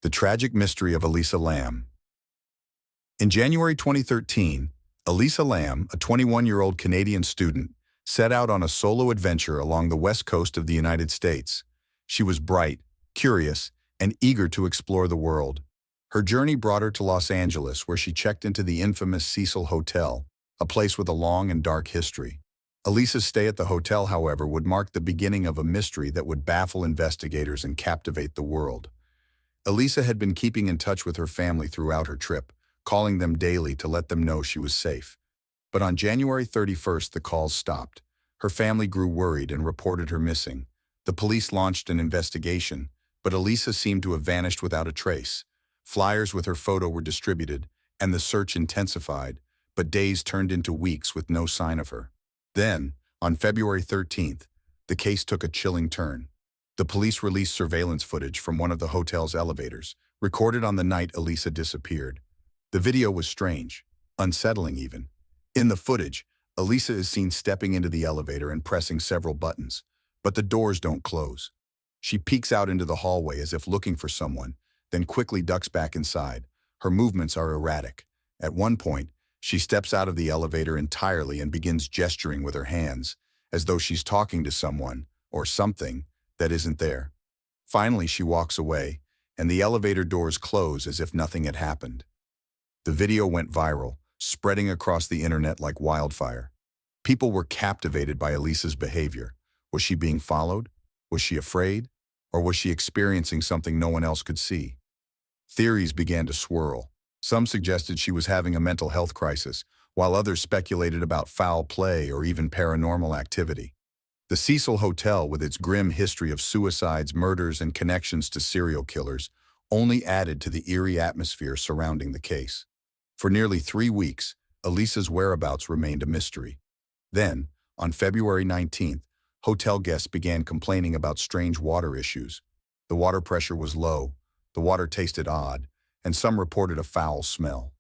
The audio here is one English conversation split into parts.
The tragic mystery of Elisa Lam. In January 2013, Elisa Lam, a 21-year-old Canadian student, set out on a solo adventure along the west coast of the United States. She was bright, curious, and eager to explore the world. Her journey brought her to Los Angeles, where she checked into the infamous Cecil Hotel, a place with a long and dark history. Elisa's stay at the hotel, however, would mark the beginning of a mystery that would baffle investigators and captivate the world. Elisa had been keeping in touch with her family throughout her trip, calling them daily to let them know she was safe. But on January 31st, the calls stopped. Her family grew worried and reported her missing. The police launched an investigation, but Elisa seemed to have vanished without a trace. Flyers with her photo were distributed, and the search intensified, but days turned into weeks with no sign of her. Then, on February 13th, the case took a chilling turn. The police released surveillance footage from one of the hotel's elevators, recorded on the night Elisa disappeared. The video was strange, unsettling even. In the footage, Elisa is seen stepping into the elevator and pressing several buttons, but the doors don't close. She peeks out into the hallway as if looking for someone, then quickly ducks back inside. Her movements are erratic. At one point, she steps out of the elevator entirely and begins gesturing with her hands, as though she's talking to someone, or something, that isn't there. Finally, she walks away, and the elevator doors close as if nothing had happened. The video went viral, spreading across the internet like wildfire. People were captivated by Elisa's behavior. Was she being followed? Was she afraid? Or was she experiencing something no one else could see? Theories began to swirl. Some suggested she was having a mental health crisis, while others speculated about foul play or even paranormal activity. The Cecil Hotel, with its grim history of suicides, murders, and connections to serial killers, only added to the eerie atmosphere surrounding the case. For nearly 3 weeks, Elisa's whereabouts remained a mystery. Then, on February 19th, hotel guests began complaining about strange water issues. The water pressure was low, the water tasted odd, and some reported a foul smell.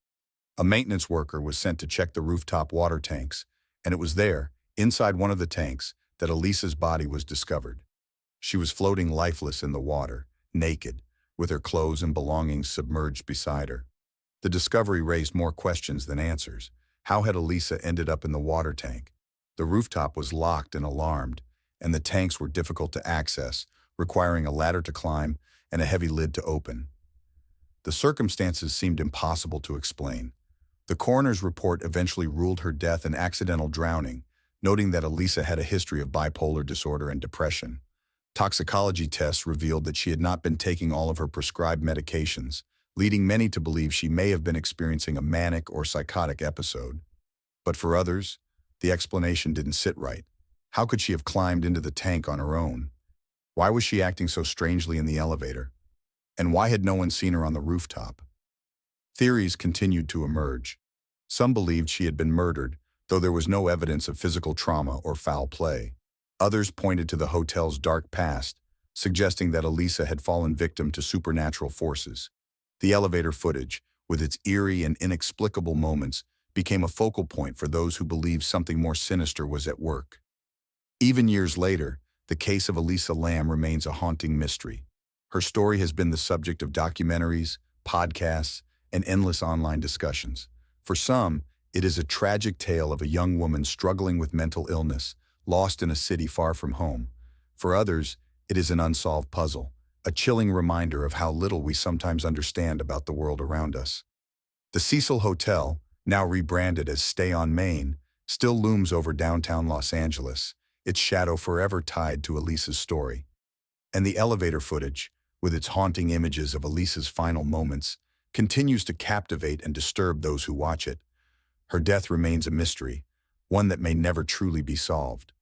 A maintenance worker was sent to check the rooftop water tanks, and it was there, inside one of the tanks, that Elisa's body was discovered. She was floating lifeless in the water, naked, with her clothes and belongings submerged beside her. The discovery raised more questions than answers. How had Elisa ended up in the water tank? The rooftop was locked and alarmed, and the tanks were difficult to access, requiring a ladder to climb and a heavy lid to open. The circumstances seemed impossible to explain. The coroner's report eventually ruled her death an accidental drowning, noting that Elisa had a history of bipolar disorder and depression. Toxicology tests revealed that she had not been taking all of her prescribed medications, leading many to believe she may have been experiencing a manic or psychotic episode. But for others, the explanation didn't sit right. How could she have climbed into the tank on her own? Why was she acting so strangely in the elevator? And why had no one seen her on the rooftop? Theories continued to emerge. Some believed she had been murdered, though there was no evidence of physical trauma or foul play. Others pointed to the hotel's dark past, suggesting that Elisa had fallen victim to supernatural forces. The elevator footage, with its eerie and inexplicable moments, became a focal point for those who believed something more sinister was at work. Even years later, the case of Elisa Lam remains a haunting mystery. Her story has been the subject of documentaries, podcasts, and endless online discussions. For some, it is a tragic tale of a young woman struggling with mental illness, lost in a city far from home. For others, it is an unsolved puzzle, a chilling reminder of how little we sometimes understand about the world around us. The Cecil Hotel, now rebranded as Stay on Main, still looms over downtown Los Angeles, its shadow forever tied to Elisa's story. And the elevator footage, with its haunting images of Elisa's final moments, continues to captivate and disturb those who watch it. Her death remains a mystery, one that may never truly be solved.